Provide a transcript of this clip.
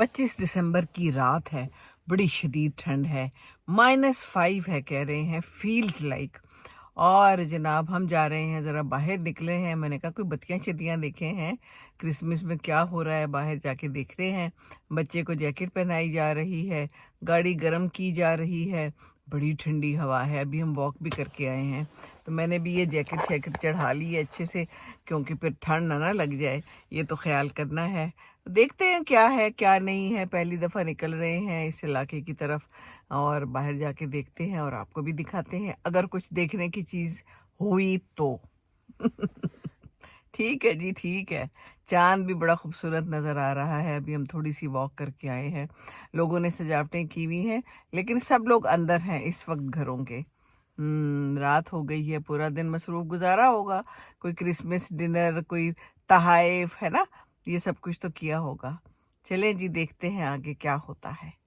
25 दिसंबर की रात है, बड़ी शदीद ठंड है, -5 है कह रहे हैं, फील्स लाइक। और जनाब हम जा रहे हैं, ज़रा बाहर निकले हैं। मैंने कहा कोई बत्तियाँ-शत्तियाँ देखें हैं, क्रिसमस में क्या हो रहा है, बाहर जाके देखते हैं। बच्चे को जैकेट पहनाई जा रही है, गाड़ी गर्म की जा रही है, बड़ी ठंडी हवा है। अभी हम वॉक भी करके आए हैं, तो मैंने भी ये जैकेट-शैकेट चढ़ा ली है अच्छे से, क्योंकि फिर ठंड ना लग जाए, ये तो ख़्याल करना है। तो देखते हैं क्या है, क्या नहीं है। पहली दफ़ा निकल रहे हैं इस इलाके की तरफ और बाहर जाके देखते हैं और आपको भी दिखाते हैं, अगर कुछ देखने की चीज़ हुई तो। ठीक है जी, ठीक है। चाँद भी बड़ा खूबसूरत नज़र आ रहा है। अभी हम थोड़ी-सी वॉक करके आए हैं। लोगों ने सजावटें की हुई हैं, लेकिन सब लोग अंदर हैं इस वक़्त घरों के। रात हो गई है, पूरा दिन मसरूफ़ गुज़ारा होगा। कोई क्रिसमस डिनर, कोई तहाइफ़, है ना? ये सब कुछ तो किया होगा। चलें जी, देखते हैं आगे क्या होता है।